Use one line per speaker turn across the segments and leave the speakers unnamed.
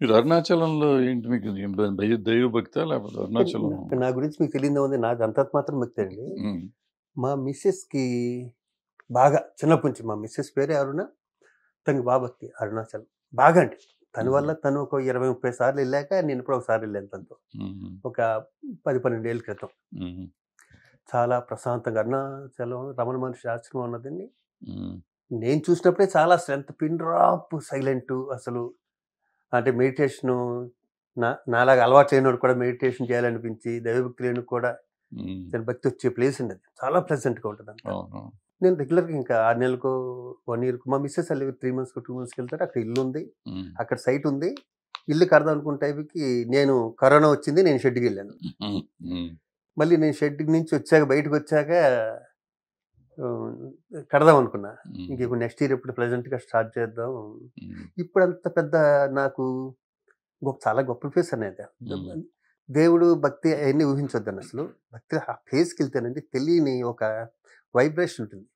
మీరు అరుణాచలంలో ఏంటి మీకు దైవ భక్తా? లేకపోతే అరుణాచలం
నా గురించి మీకు తెలియదేముంది. నాది అంతంత మాత్రం భక్తే అండి.
హ్మ్.
మా మిసెస్‌కి బాగా చిన్నప్పటి నుంచి మా మిసెస్ పేరే అరుణ. తనకి బా భక్తి అరుణాచలం. బాగా అండి. తన వల్ల తను ఒక 20, 30 సార్లు ఎళ్ళాక నేను కూడా ఒకసారి ఎళ్ళాను తనతో.
హుహు.
ఒక 10, 12 ఏళ్ల క్రితం.
హుహు.
చాలా ప్రశాంతంగా అరుణాచలం రమణ మహర్షి ఆశ్రమం ఉన్నదండి.
హ్మ్.
నేను చూసినప్పుడే చాలా అసలు పిన్ డ్రాప్ సైలెంటు అసలు. అంటే మెడిటేషను నాలాగా అలవాటు లేనోడు కూడా మెడిటేషన్ చేయాలనిపించి, దైవభక్తి లేనోడికి కూడా
హ్మ్.
దాని భక్తి వచ్చే ప్లేస్ అండి అది. చాలా ప్లెజెంట్‌గా ఉంటదంతా.
అవును.
నేను రెగ్యులర్‌గా ఇంకా 6 నెలలకో, 1 ఇయర్‌కో మా మిసెస్ 3 మంత్స్‌కో, 2 మంత్స్‌కి వెళ్తారు. అక్కడ ఇల్లుంది.
హ్మ్.
అక్కడ సైట్ ఉంది. ఇల్లు కడదాం అనుకున్న టైంకి నేను కరోనా వచ్చింది. నేను షెడ్‌కెళ్ళాను.
హ్మ్. హ్మ్.
మళ్ళీ నేను షెడ్ నుంచి వచ్చాక బయటకొచ్చాక ఆహ్, కడదాం అనుకున్నా. ఇంక
హ్మ్.
ఇప్పుడు నెక్స్ట్ ఇయర్ ఎప్పుడు ప్లెజెంట్‌గా స్టార్ట్ చేద్దాం.
హ్మ్.
ఇప్పుడంత పెద్ద నాకు చాలా గొప్ప ప్లేస్ అనేది.
హ్మ్.
దేవుడు, భక్తి అయన్నీ ఊహించొద్దండి అసలు. భక్తి ఆ ప్లేస్‌కెళ్తేనండి తెలియని ఒక వైబ్రేషన్ ఉంటుంది.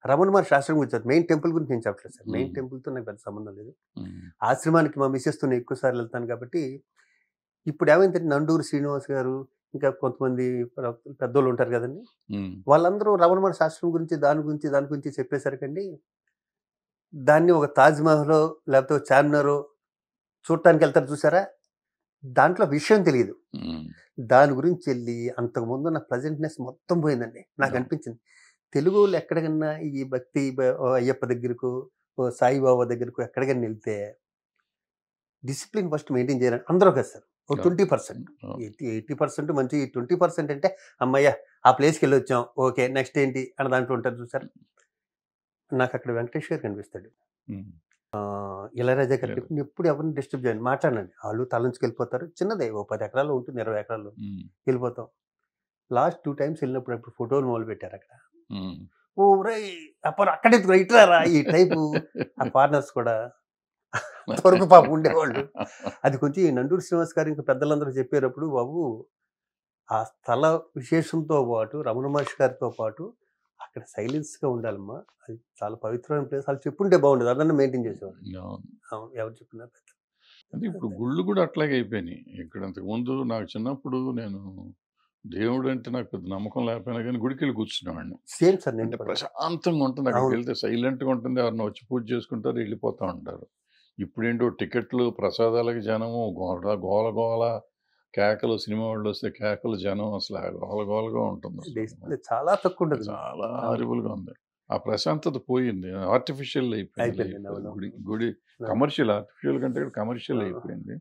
రమణ మహర్షి ఆశ్రమం గురించి మెయిన్ టెంపుల్ గురించి నేను చెప్పట్లేదు సార్. మెయిన్
హ్మ్.
టెంపుల్‌తో నాకు పెద్ద సంబంధం లేదు.
హ్మ్.
ఆశ్రమానికి మా మిసెస్‌తో నేను ఎక్కువ సార్లు వెళ్తాను కాబట్టి, ఇప్పుడేమైందంటే నండూరి శ్రీనివాస్ గారు, ఇంకా కొంతమంది పెద్దోళ్ళు ఉంటారు కదండీ!
హ్మ్.
వాళ్ళందరూ రమణ మహర్షి ఆశ్రమం గురించి, దాని గురించి చెప్పేసరికండి, దాన్ని ఒక తాజ్ మహలో, లేకపోతే ఒక చార్మినారో చూడటానికెళ్తారు చూసారా? దాంట్లో విషయం తెలీదు.
హ్మ్.
దాని గురించెళ్ళి అంతకుముందున్న ప్లెజెంట్‌నెస్ మొత్తం పోయిందండి.
అవును.
నాకనిపించింది. తెలుగోళ్ళు ఎక్కడికన్నా ఈ భక్తి అయ్యప్ప దగ్గరకో, సాయిబాబా దగ్గరకో ఎక్కడికైనా ఎళ్తే డిసిప్లిన్ ఫస్ట్ మెయింటైన్ చేయాలని అందరూ కాదు సార్. ఓ
అవును.
20%.
అవును.
80% మంచి 20% అంటే హమ్మయ్య! ఆ ప్లేస్‌కెళ్ళొచ్చాం. ఓకే. నెక్స్ట్ ఏంటి అన్న దాంట్లో ఉంటారు చూసారా? నాకక్కడ వెంకటేష్ గారు కనిపిస్తాడు.
హ్మ్.
ఇళయరాజా గారు
లేదు.
ఎప్పుడు ఎవరిని డిస్టర్బ్ చేయండి. మాట్లాడండి. ఆళ్ళు తలంచుకెళ్ళిపోతారు. చిన్నదే ఓ 10 ఎకరాల్లో ఉంటుంది. 20 ఎకరాల్లో.
హ్మ్.
ఎళ్ళిపోతాం. లాస్ట్ 2 టైమ్స్ ఎళ్ళినప్పుడు అప్పుడు ఫోటోలు మొదలుపెట్టారక్కడ.
హ్మ్.
ఒరేయ్! అప్పర్ అక్కడెందుకురా ఇటు రారా ఈ టైపు ఆ ఫారినర్స్ కూడా అంతవరకు పాపం ఉండేవాళ్ళు. అది కొంచెం ఈ నండూరి శ్రీనివాస్ గారు ఇంకా పెద్దలందరూ చెప్పేటప్పుడు బాబు ఆ స్థల విశేషంతో పాటు రమణ మహర్షి గారితో పాటు అక్కడ సైలెన్స్‌గా ఉండాలమ్మా. అది చాలా పవిత్రమైన ప్లేస్. ఆళ్ళు చెప్పుంటే బాగుండేది. అదన్నా మెయింటైన్ చేసేవాళ్ళు.
అవును.
అవును. ఎవరు చెప్పినా
అంటే ఇప్పుడు గుళ్ళు గూడా అట్లాగే అయిపోయినాయి. ఇక్కడ ఇంతకుముందు నాకు చిన్నప్పుడు నేను దేవుడంటే నాకు పెద్ద నమ్మకం లేకపోయినా గానీ గుడికెళ్ళి కూర్చునేవాడిని.
సేమ్ సార్ నేను
అంటే
కూడా.
ప్రశాంతంగా ఉంటుంది.
అవును.
అక్కడికెళ్తే సైలెంట్‌గా ఉంటుంది. ఎవరైనా వచ్చి పూజ చేసుకుంటారు, ఎళ్ళిపోతా ఉంటారు. ఇప్పుడేంటో టికెట్లు, ప్రసాదాలకి జనము, గోల గోల, కేకలు, సినిమా వాళ్ళొస్తే కేకలు, జనం అసల గోల గోలగా ఉంటుందసలు.
డిస్‌ప్లే చాలా తక్కువుంటదండి.
చాలా
అవును.
హారిబుల్‌గా ఉంది. ఆ ప్రశాంతత పోయింది. ఆర్టిఫిషియల్ అయిపోయింది లైఫ్.
అయిపోయిందండి. అవునవును.
గుడి గుడి
అవును.
కమర్షియల్ ఆర్టిఫిషియల్ కంటే కూడా కమర్షియల్
అవును.
అయిపోయింది.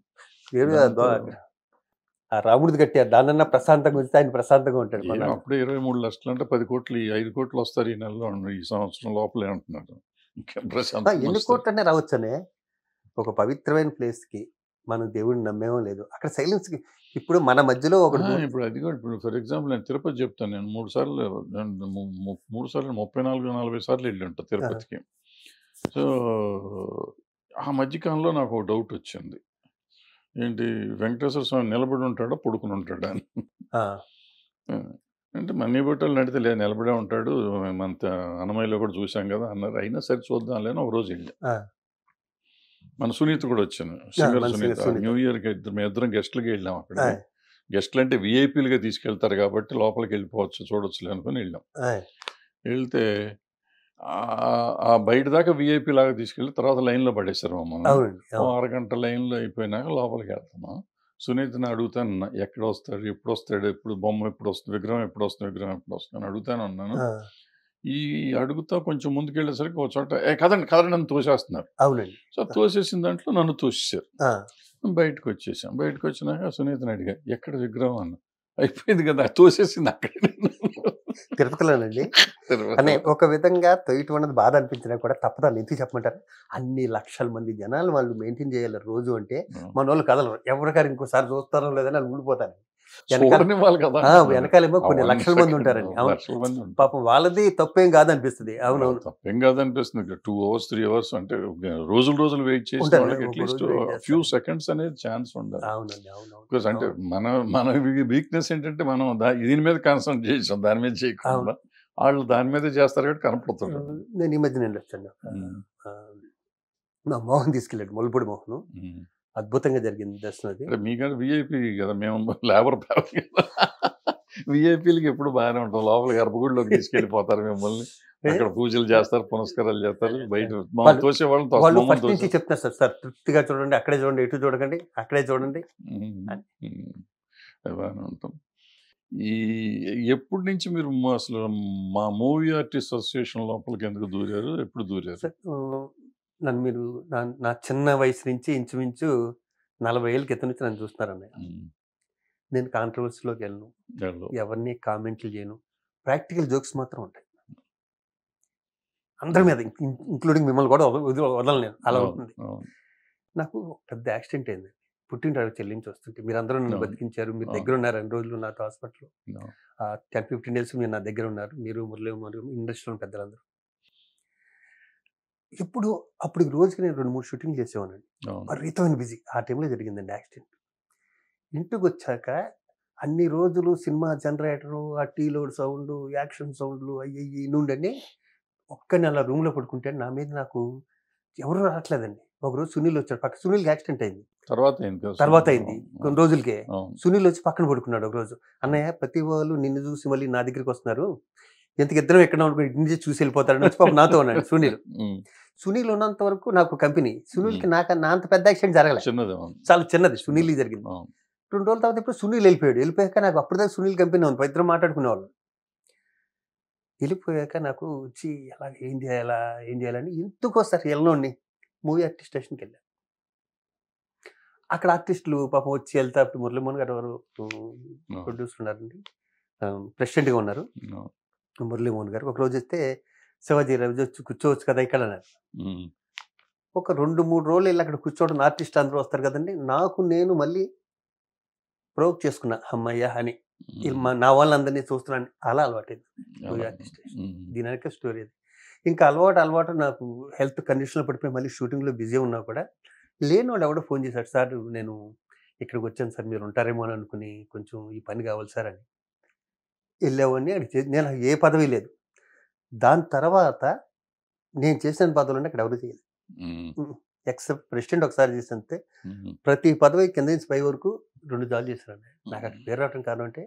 ఏమి
దాంతో
ఆ రాముడిది కట్టారు. దాన్నన్నా ప్రశాంతంగా ఉంచితే ఆయన ప్రశాంతంగా ఉంటాడు కొన్నాళ్ళు.
అప్పుడే 23,00,000 అంటే 10,00,00,000 ఈ 5,00,00,000 వస్తారు ఈ నెలలో ఈ సంవత్సరం లోపలే అంటున్నారు. ఇంకేం ప్రశాంతంగా
ఎన్ని
ఉంచుతారు.
కోట్లన్నా రావచ్చనే. ఒక పవిత్రమైన ప్లేస్‌కి మనం దేవుడిని నమ్మేమో లేదు. అక్కడ సైలెన్స్‌కి ఇప్పుడు మన మధ్యలో ఒకడు
ఇప్పుడు అది కూడా ఇప్పుడు ఫర్ ఎగ్జాంపుల్ నేను తిరుపతి చెప్తాను. నేను 3 సార్లు 3 సార్లు 34, 40 సార్లు ఎళ్ళుంటా
ఆహా!
తిరుపతికి. సో, ఆ మధ్య కాలంలో నాకో డౌటొచ్చింది. ఏంటి వెంకటేశ్వర స్వామి నిలబడి ఉంటాడా? పడుకొని ఉంటాడా అని.
ఆ!
ఆ! అంటే మన్నీబొట్టలు నడితే నిలబడే ఉంటాడు. మనత అన్నమయ్యలో కూడా చూసాం గదా! అన్నారు. అయినా సరే చూద్దాంలే అని ఒకరోజు ఎళ్ళా.
ఆ!
మన సునీత కూడా వచ్చింది. సింగర్
మన
సునీత.
సునీత.
న్యూ ఇయర్‌కి మేమిద్దరం గెస్ట్‌లుగా ఎళ్ళాం అక్కడికి.
ఆయ్!
గెస్ట్‌లంటే వీఐపీలుగా తీసుకెళ్తారు కాబట్టి లోపలికెళ్ళిపోవచ్చు, చూడొచ్చులే అనుకోని ఎళ్ళాం.
ఆయ్!
ఎళ్తే ఆ బయట దాకా వీఐపీ లాగా తీసుకెళ్ళి తర్వాత లైన్‌లో పడేశారు మమ్మల్ని.
అవునండి.
ఓ
అవును.
అరగంట లైన్‌లో అయిపోయినాక లోపలికెళ్తున్నాం. సునీతని అడుగుతానున్నా ఎక్కడొస్తాడు? ఎప్పుడొస్తాడు? ఎప్పుడు బొమ్మ ఎప్పుడొస్తుంది? విగ్రహం ఎప్పుడొస్తుంది? అని అడుగుతానే ఉన్నాను.
ఆ!
ఈ అడుగుతా కొంచెం ముందుకెళ్ళేసరికి ఒక చోట కదండి, కదండి అని తోసేస్తున్నారు.
అవునండి.
సో, తోసేసిన దాంట్లో నన్ను తోసేసారు.
ఆ!
బయటకొచ్చేసాం. బయటకొచ్చినాక సునీతని అడిగా, "ఎక్కడ విగ్రహం?" అన్నా. అయిపోయింది కదా! తోసేసింది అక్కడే నన్ను.
తిరుపతిలోనండి. కానీ
తిరుపతిలో.
ఒక విధంగా తొయటం అన్నది బాధ అనిపించినా కూడా తప్పదండి. ఎందుకు చెప్పమంటారా? అన్ని లక్షల మంది జనాలు వాళ్ళు మెయింటైన్ చేయాలి రోజు అంటే
హ్మ్.
మనోళ్ళు కదలరు. ఎవరికారు ఇంకోసారి చూస్తారో లేదని ఆళ్ళు ఉండిపోతారు. ఎనకాల
చూడనివ్వాలి కదా! మరి.
వెనకాలేమో
ఆ
కొన్ని
1
లక్షల మంది
సెకండ్
ఉంటారండి. అవును.
లక్షల మంది ఉంటారు.
పాపం వాళ్ళది తప్పేం కాదనిపిస్తది. అవునవును.
తప్పేం కాదనిపిస్తుంది. 2 అవర్స్, 3 అవర్స్ అంటే రోజులు వెయిట్ చేసిన
ఉంటారు.
వాళ్ళకి
ఒక
అట్‌లీస్ట్
రోజు వెయిట్
ఫ్యూ
చేస్తారు.
సెకండ్స్ అనేది ఛాన్స్ ఉండాలి.
అవునండి. అవునవును.
బికాజ్ అంటే
అవును.
మన మన వీక్‌నెస్ ఏంటంటే మనం దీని మీద కాన్సంట్రేట్ చేసాం. దాని మీద
అవును.
చేయకుండా. ఆళ్ళు దాని మీదే చేస్తారు కాబట్టి కనపడుతుంటది.
నేను ఈ మధ్యన వెళ్ళొచ్చాను.
హ్మ్.
ఆహ్, మా మోహన్ తీసుకెళ్ళాడు. ముల్పూడి మోహను.
హ్మ్.
అద్భుతంగా జరిగింది దర్శనం అది.
అంటే మీకంటే విఐపి కదా, మేము లేబర్ ఫ్యామిలీ కదా. విఐపీలకి ఎప్పుడు బాగానే ఉంటాం, లోపల గర్భగుడిలోకి తీసుకెళ్ళిపోతారు మిమ్మల్ని, అక్కడ పూజలు చేస్తారు, పునస్కారాలు చేస్తారు, బయట మమ్మల్ని తోసే వాళ్ళని
వాళ్ళు
మమ్మల్ని
ఫస్ట్ నుంచి
తోసే.
చెప్తున్నారు సార్, సార్ తృప్తిగా చూడండి, అక్కడే చూడండి, ఎటు చూడకండి, అక్కడే చూడండి.
బాగానే ఉంటాం. ఈ ఎప్పటి నుంచి మీరు అసలు మా మూవీ ఆర్టిస్ట్ అసోసియేషన్ లోపలికి ఎందుకు దూరారు, ఎప్పుడు దూరారు?
సార్ నన్ను మీరు నా చిన్న వయసు నుంచి ఇంచుమించు 40 ఏళ్ళ క్రితం నుంచి నన్ను చూస్తున్నారన్నయ్య. నేను కాంట్రవర్సీలోకి వెళ్ళను, ఎవరిని కామెంట్లు చేయను, ప్రాక్టికల్ జోక్స్ మాత్రం ఉంటాయి అందరి మీద, ఇంక్లూడింగ్ మిమ్మల్ని కూడా వదలను నేను, అలా ఉంటుంది. నాకు పెద్ద యాక్సిడెంట్ అయింది, పుట్టినరోజు చెల్లించి వస్తుంటే మీరందరూ నన్ను బతికించారు, మీరు దగ్గర ఉన్నారు 2 రోజులు నాతో హాస్పిటల్లో, 10-15 డేస్ మీరు నా దగ్గర ఉన్నారు, మీరు మురళి ఇండస్ట్రీలో పెద్దలందరూ. అప్పుడు రోజుకి నేను 2-3 షూటింగ్ చేసేవానండి, విపరీతమైన బిజీ. ఆ టైంలో జరిగిందండి యాక్సిడెంట్. ఇంటికి వచ్చాక అన్ని రోజులు సినిమా జనరేటరు, ఆ టీలోడ్ సౌండ్, యాక్షన్ సౌండ్లు అయ్యి నుండి ఒక్క నెల రూమ్లో పడుకుంటే నా మీద నాకు ఎవరు రావట్లేదండి. ఒకరోజు సునీల్ వచ్చాడు, పక్క సునీల్కి యాక్సిడెంట్ అయింది, తర్వాత అయింది కొన్ని రోజులకే. సునీల్ వచ్చి పక్కన పడుకున్నాడు ఒకరోజు, అన్నయ్య ప్రతి వాళ్ళు నిన్ను చూసి మళ్ళీ నా దగ్గరికి వస్తున్నారు, ఎంతకి ఇద్దరం ఎక్కడ అనుకుని ఇంటి నుంచి చూసి వెళ్ళిపోతాడు వచ్చి పాపం నాతో ఉన్నాడు సునీల్. సునీల్ ఉన్నంత వరకు నాకు కంపెనీ, సునీల్కి నా అంత పెద్ద యాక్సిడెంట్ జరగలేదు, చాలా చిన్నది సునీల్కి జరిగింది. 2 రోజుల తర్వాత ఇప్పుడు సునీల్ వెళ్ళిపోయాక నాకు అప్పటిదాకా సునీల్ కంపెనీ ఉంది, ఇద్దరు మాట్లాడుకునేవాళ్ళు. వెళ్ళిపోయాక నాకు వచ్చి ఎలా ఏం చేయాలని ఎందుకు వస్తారు వెళ్ళనోడిని మూవీ ఆర్టిస్ట్ స్టేషన్కి వెళ్ళాను. అక్కడ ఆర్టిస్టులు పాపం వచ్చి వెళ్తా, అప్పుడు మురళీమోహన్ గారు ఎవరు ప్రొడ్యూసర్ ఉన్నారండి, ప్రెసిడెంట్గా ఉన్నారు మురళీమోహన్ గారు. ఒక రోజు వస్తే శివాజీ రవి వచ్చి కూర్చోవచ్చు కదా ఇక్కడ అన్నారు. ఒక 2-3 రోజులు వెళ్ళి అక్కడ కూర్చోవడం, ఆర్టిస్ట్ అందరూ వస్తారు కదండి, నేను మళ్ళీ ప్రొవోక్ చేసుకున్నా, అమ్మయ్య అని, నా వాళ్ళందరినీ చూస్తున్నాను, అలా అలవాటైంది మూవీ ఆర్టిస్ట్. దీని వెనక స్టోరీ అది. ఇంకా అలవాటు నాకు హెల్త్ కండిషన్లో పడిపోయి మళ్ళీ షూటింగ్లో బిజీ ఉన్నా కూడా లేని వాళ్ళు ఎవడో ఫోన్ చేశాడు, సార్ నేను ఇక్కడికి వచ్చాను సార్, మీరు ఉంటారేమో అని అనుకుని, కొంచెం ఈ పని కావాలి సార్ అని వెళ్ళావని అడిగి. నేను ఏ పదవి లేదు, దాని తర్వాత నేను చేసిన పదవులు అక్కడ ఎవరు చేయలేదు, ఎక్సెప్ట్ ప్రెసిడెంట్ ఒకసారి చేసినంతే. ప్రతి పదవి కింద నుంచి పై వరకు 2 సార్లు చేశానండి. నాకు అక్కడ పేరు రావడం కారణం అంటే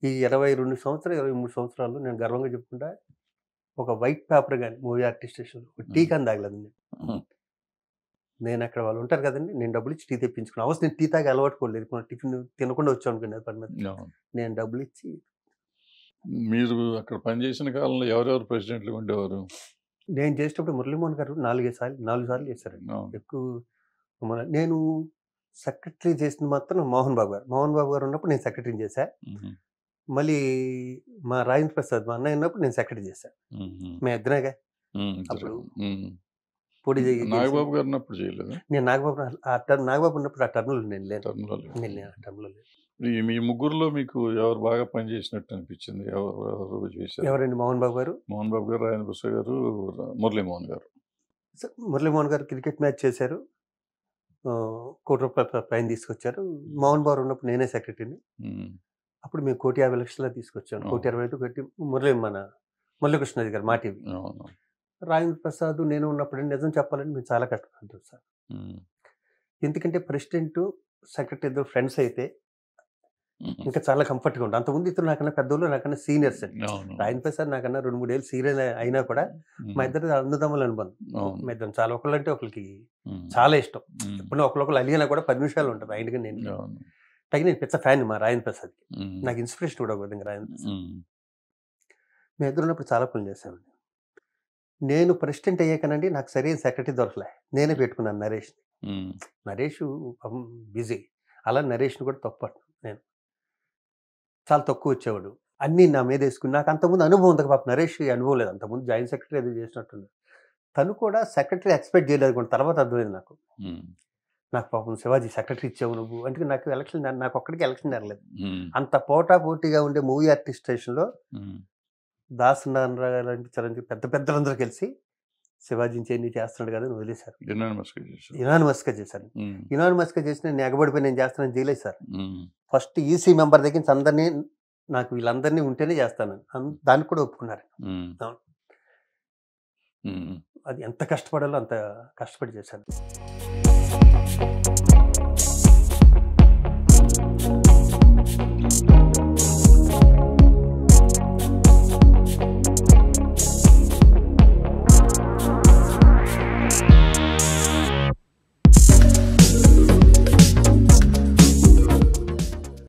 ఈ 22 సంవత్సరాలు 23 సంవత్సరాలు నేను గర్వంగా చెప్పుకుంటా, ఒక వైట్ పేపర్ కానీ మూవీ ఆర్టిస్ట్ స్టేషన్లో టీ కానీ తాగలేదు. నేను అక్కడ వాళ్ళు ఉంటారు కదండి, నేను డబ్బులు ఇచ్చి టీ తెప్పించుకున్నాను. అవసరం నేను టీ తాగి అలవాటు కూడా టిఫిన్ తినకుండా వచ్చాను అనుకునే పని మీద నేను డబ్బులు ఇచ్చి.
మీరు అక్కడ పనిచేసిన కాలంలో ఎవరెవరు ప్రెసిడెంట్లు ఉండేవారు?
నేను చేసేటప్పుడు మురళీమోహన్ గారు 4 సార్లు చేశారండి. ఎక్కువ నేను సెక్రటరీ చేసిన మాత్రం మోహన్ బాబు గారు ఉన్నప్పుడు నేను సెక్రటరీ చేశా. మళ్ళీ మా రాజేంద్ర ప్రసాద్ మా అన్నయ్య ఉన్నప్పుడు నేను సెక్రటరీ చేశాను. మేము ఇద్దరేగా. అప్పుడు పొడి
నాగబాబు గారు ఉన్నప్పుడు చేయలేదు.
నేను నాగబాబు ఉన్నప్పుడు ఆ టర్మ్లో నేను లేను.
మీ ముగ్గురులో మీకు ఎవరు బాగా పనిచేసినట్టు అనిపించింది? ఎవరు చేశారు?
ఎవరండి? మోహన్ బాబు గారు,
రాజేంద్ర ప్రసాద్ గారు, మురళీమోహన్ గారు.
మురళీమోహన్ గారు క్రికెట్ మ్యాచ్ చేశారు, ₹1,00,00,000 పైన తీసుకొచ్చారు. మోహన్ బాబు ఉన్నప్పుడు నేనే సెక్రటరీని. అప్పుడు మేము 1,50,00,000 తీసుకొచ్చాను. 1,20,000 పెట్టి మురళీకృష్ణాజీ గారు మా టీవీ. రాజేంద్ర ప్రసాద్ నేను ఉన్నప్పుడు నిజం చెప్పాలంటే మేము చాలా కష్టపడ్డాం సార్. ఎందుకంటే ప్రెసిడెంట్ సెక్రటరీ ఇద్దరు ఫ్రెండ్స్ అయితే ఇంకా చాలా కంఫర్ట్గా ఉంటుంది. అంతకుముందు ఇద్దరు నాకన్నా పెద్దోళ్ళు, నాకన్నా సీనియర్స్ అండి. రాజేంద్ర ప్రసాద్ నాకన్నా 2-3 ఏళ్ళు సీనియర్ అయినా కూడా మా ఇద్దరు అన్నదమ్ముల అనుబంధం. మా ఇద్దరు చాలా, ఒకళ్ళంటే ఒకరికి చాలా ఇష్టం. ఎప్పుడు ఒకళ్ళొకళ్ళు అలిగినా కూడా 10 నిమిషాలు ఉంటుంది ఆయనగా. నేను పెద్ద ఫ్యాన్ మా రాజేంద్ర ప్రసాద్కి, నాకు ఇన్స్పిరేషన్ కూడా ఒక విధంగా రాజేంద్ర ప్రసాద్. మేము ఇద్దరు ఉన్నప్పుడు చాలా పనులు చేశామండి. నేను ప్రెసిడెంట్ అయ్యాకనండి నాకు సరైన సెక్రటరీ దొరకలే, నేనే పెట్టుకున్నాను నరేష్ బిజీ. అలా నరేష్ని కూడా తప్పట్టు, నేను చాలా తక్కువ వచ్చేవాడు, అన్నీ నా మీద వేసుకుని. నాకు అంతకుముందు అనుభవం ఉంది పాప, నరేష్ అనుభవం లేదు. అంతకుముందు జాయింట్ సెక్రటరీ అది చేసినట్టుంది. తను కూడా సెక్రటరీ ఎక్స్పెక్ట్ చేయలేదు కూడా, తర్వాత అర్థమైంది నాకు పాపం శివాజీ సెక్రటరీ ఇచ్చావు నువ్వు అంటే. నాకు ఎలక్షన్, నాకు ఒక్కడికి ఎలక్షన్ జరగలేదు. అంత పోటాపోటీగా ఉండే మూవీ ఆర్టిస్ట్ స్టేషన్లో దాసనారాయణ లాంటి చిరంజీవి పెద్దలందరూ కలిసి శివాజీ ఎన్ని చేస్తున్నాడు కదా అని వదిలేశారు. యునానిమస్గా చేశారు. యునానిమస్గా చేసి నేను ఎగబడిపోయి నేను చేస్తానని చేయలేదు సార్. ఫస్ట్ ఈసీ మెంబర్ దగ్గర నుంచి అందరినీ, నాకు వీళ్ళందరినీ ఉంటేనే చేస్తాను, దానికి కూడా ఒప్పుకున్నారు. అది ఎంత కష్టపడాలో అంత కష్టపడి చేశాను.